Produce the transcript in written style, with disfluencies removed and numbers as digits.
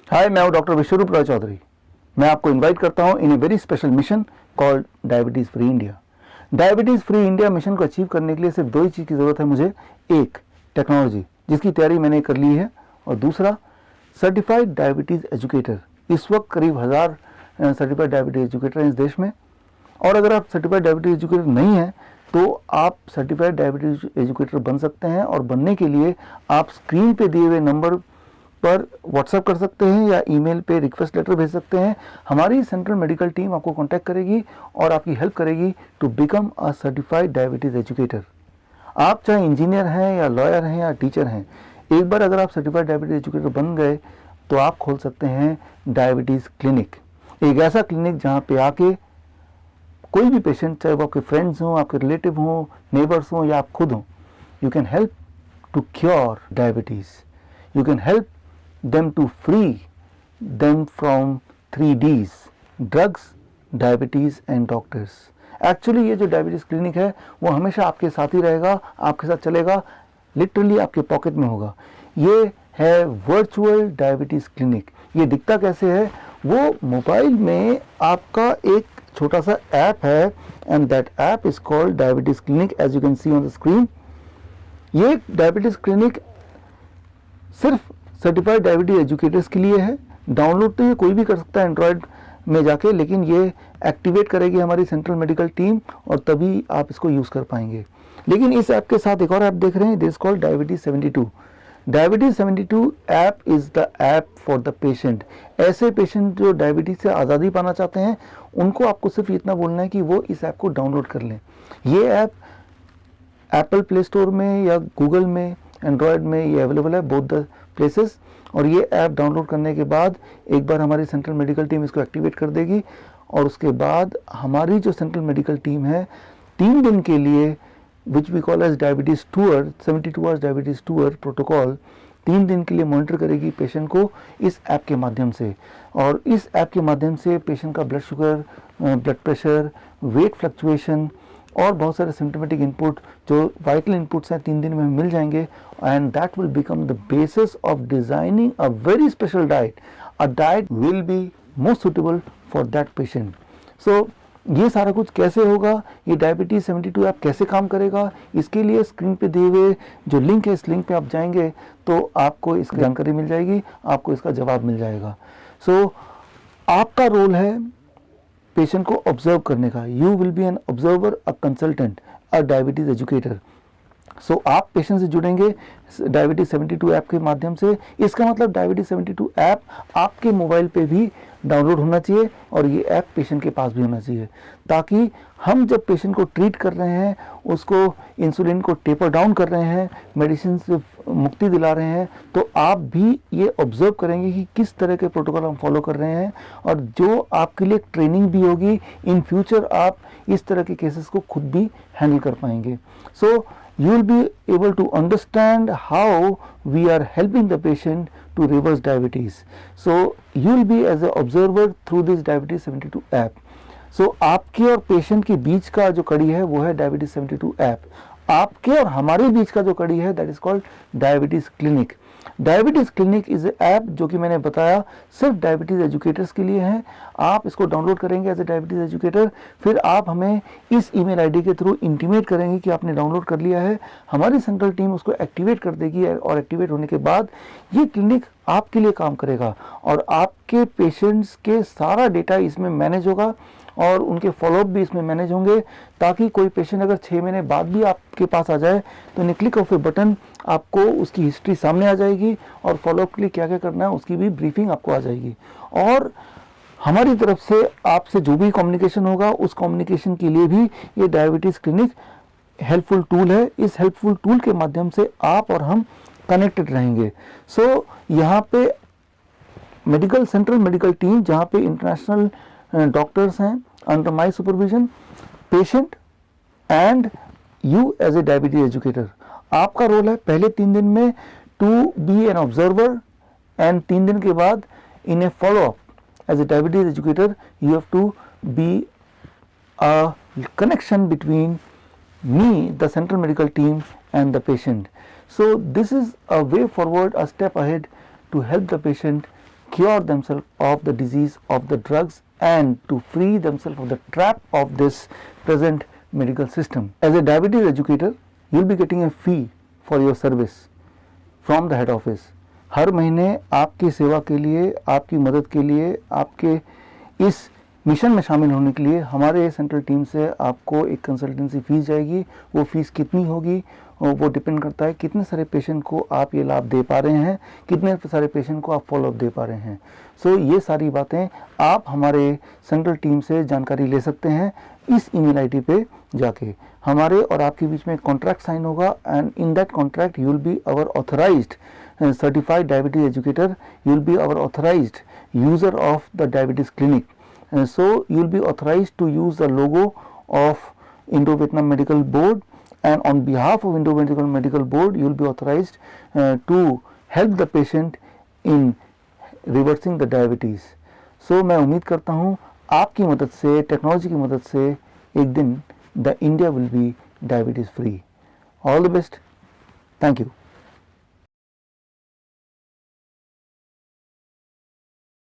हाय, मैं हूं डॉक्टर विश्वरूप रॉय चौधरी। मैं आपको इनवाइट करता हूं in a very special mission called diabetes free India. Diabetes free India mission को अचीव करने के लिए सिर्फ दो ही चीज़ की ज़रूरत है मुझे। एक, टेक्नोलॉजी जिसकी तैयारी मैंने कर ली है, और दूसरा, सर्टिफाइड डायबिटीज़ एजुकेटर। इस वक्त करीब 1000 सर्टिफाइड डायबिटीज़ एजुकेटर हैं इस देश में। और अगर आप सर्टिफाइड डायबिटीज़ एजुकेटर नहीं हैं तो आप सर्टिफाइड डायबिटीज़ एजुकेटर बन सकते हैं, और बनने के लिए आप स्क्रीन पे दिए हुए नंबर पर व्हाट्सएप कर सकते हैं या ईमेल पे रिक्वेस्ट लेटर भेज सकते हैं। हमारी सेंट्रल मेडिकल टीम आपको कांटेक्ट करेगी और आपकी हेल्प करेगी to become a certified diabetes educator. आप चाहे इंजीनियर हैं या लॉयर हैं या टीचर हैं, एक बार अगर आप सर्टिफाइड डायबिटीज़ एजुकेटर बन गए तो आप खोल सकते हैं डायबिटीज़ क्लिनिक। एक ऐसा क्लिनिक जहाँ पे आके कोई भी पेशेंट, चाहे वो आपके फ्रेंड्स हों, आपके रिलेटिव हों, नेबर्स हों या आप खुद हों, you can help to cure diabetes. You can help them to free them from 3Ds: drugs, diabetes and doctors। Actually ये जो डायबिटीज़ क्लिनिक है वो हमेशा आपके साथ ही रहेगा, आपके साथ चलेगा, लिटरली आपके पॉकेट में होगा। ये है वर्चुअल डायबिटीज़ क्लिनिक। ये दिखता कैसे है? वो मोबाइल में आपका एक छोटा सा ऐप है, and that app is called diabetes clinic, as you can see on the screen. ये डायबिटीज़ क्लिनिक सिर्फ सर्टिफाइड डायबिटीज एजुकेटर्स के लिए है। डाउनलोड तो ये कोई भी कर सकता है एंड्रॉयड में जाके, लेकिन ये एक्टिवेट करेगी हमारी सेंट्रल मेडिकल टीम और तभी आप इसको यूज़ कर पाएंगे। लेकिन इस ऐप के साथ एक और ऐप देख रहे हैं, this called diabetes 72। Diabetes 72 app is the app for the patient. ऐसे पेशेंट जो डायबिटीज़ से आज़ादी पाना चाहते हैं, उनको आपको सिर्फ इतना बोलना है कि वो इस ऐप को डाउनलोड कर लें। ये ऐप एप्पल प्ले स्टोर में या गूगल में, एंड्रॉयड में ये अवेलेबल है, बोथ द प्लेसेस। और ये ऐप डाउनलोड करने के बाद एक बार हमारी सेंट्रल मेडिकल टीम इसको एक्टिवेट कर देगी, और उसके बाद हमारी जो सेंट्रल मेडिकल टीम है 3 दिन के लिए, which we call as diabetes tour, 72 hours diabetes tour protocol, 3 दिन के लिए मॉनिटर करेगी पेशेंट को इस ऐप के माध्यम से। और इस ऐप के माध्यम से पेशेंट का blood sugar, blood pressure, weight fluctuation और बहुत सारे सिम्टोमेटिक इनपुट जो वाइटल इनपुट्स हैं 3 दिन में मिल जाएंगे, and that will become the basis of designing a very special diet. A diet will be most suitable for that patient. So ये सारा कुछ कैसे होगा, ये डायबिटीज़ 72 ऐप कैसे काम करेगा, इसके लिए स्क्रीन पे दिए हुए जो लिंक है, इस लिंक पे आप जाएंगे तो आपको इसकी जानकारी मिल जाएगी, आपको इसका जवाब मिल जाएगा। सो आपका रोल है पेशेंट को ऑब्जर्व करने का। You will be an observer, a consultant, a diabetes educator. So आप पेशेंट से जुड़ेंगे डायबिटीज़ 72 ऐप के माध्यम से। इसका मतलब डायबिटीज़ 72 ऐप आपके मोबाइल पे भी डाउनलोड होना चाहिए, और ये ऐप पेशेंट के पास भी होना चाहिए, ताकि हम जब पेशेंट को ट्रीट कर रहे हैं, उसको इंसुलिन को टेपर डाउन कर रहे हैं, मेडिसिन से मुक्ति दिला रहे हैं, तो आप भी ये ऑब्जर्व करेंगे कि किस तरह के प्रोटोकॉल हम फॉलो कर रहे हैं, और जो आपके लिए ट्रेनिंग भी होगी। इन फ्यूचर आप इस तरह के केसेस को खुद भी हैंडल कर पाएंगे। सो you will be able to understand how we are helping the patient to reverse diabetes. So you will be as an observer through this diabetes 72 app. So आपके और पेशेंट के बीच का जो कड़ी है वो है डायबिटीज 72 ऐप। आपके और हमारे बीच का जो कड़ी है that is called diabetes clinic. Diabetes clinic is app जो कि मैंने बताया सिर्फ डायबिटीज एजुकेटर्स के लिए है। आप इसको डाउनलोड करेंगे एज ए डायबिटीज एजुकेटर, फिर आप हमें इस ईमेल आईडी के थ्रू इंटीमेट करेंगे कि आपने डाउनलोड कर लिया है। हमारी सेंट्रल टीम उसको एक्टिवेट कर देगी, और एक्टिवेट होने के बाद ये क्लिनिक आपके लिए काम करेगा, और आपके पेशेंट्स के सारा डेटा इसमें मैनेज होगा, और उनके फॉलोअप भी इसमें मैनेज होंगे, ताकि कोई पेशेंट अगर 6 महीने बाद भी आपके पास आ जाए तो इन क्लिक ऑफ ए बटन आपको उसकी हिस्ट्री सामने आ जाएगी, और फॉलोअप के लिए क्या क्या करना है उसकी भी ब्रीफिंग आपको आ जाएगी। और हमारी तरफ से आपसे जो भी कम्युनिकेशन होगा उस कम्युनिकेशन के लिए भी ये डायबिटीज़ क्लिनिक हेल्पफुल टूल है। इस हेल्पफुल टूल के माध्यम से आप और हम कनेक्टेड रहेंगे। सो यहाँ पे मेडिकल सेंट्रल मेडिकल टीम, जहाँ पे इंटरनेशनल डॉक्टर्स हैं under my supervision, patient and you as a diabetes educator. आपका रोल है पहले 3 दिन में to be an observer, and 3 दिन के बाद in a follow up as a diabetes educator you have to be a connection between me, the central medical team, and the patient. So this is a way forward, a step ahead to help the patient cure themselves of the disease, of the drugs, and to free themselves of the trap of this present medical system. As a diabetes educator, you will be getting a fee for your service from the head office. हर महीने आपकी सेवा के लिए, आपकी मदद के लिए, आपके इस मिशन में शामिल होने के लिए हमारे सेंट्रल टीम से आपको एक कंसल्टेंसी फीस जाएगी। वो फीस कितनी होगी वो डिपेंड करता है कितने सारे पेशेंट को आप ये लाभ दे पा रहे हैं, कितने सारे पेशेंट को आप फॉलोअप दे पा रहे हैं। सो ये सारी बातें आप हमारे सेंट्रल टीम से जानकारी ले सकते हैं इस ईमेल आईडी पे जाके। हमारे और आपके बीच में कॉन्ट्रैक्ट साइन होगा and in that contract you will be our authorised certified diabetes educator, you will be our authorized user of the diabetes clinic. So you will be authorized to use the logo of Indo-Vietnam Medical Board, and on behalf of Indo-Vietnam Medical Board you will be authorized to help the patient in reversing the diabetes. So मैं उम्मीद करता हूँ आपकी मदद से, technology की मदद से एक दिन the India will be diabetes free. All the best. Thank you.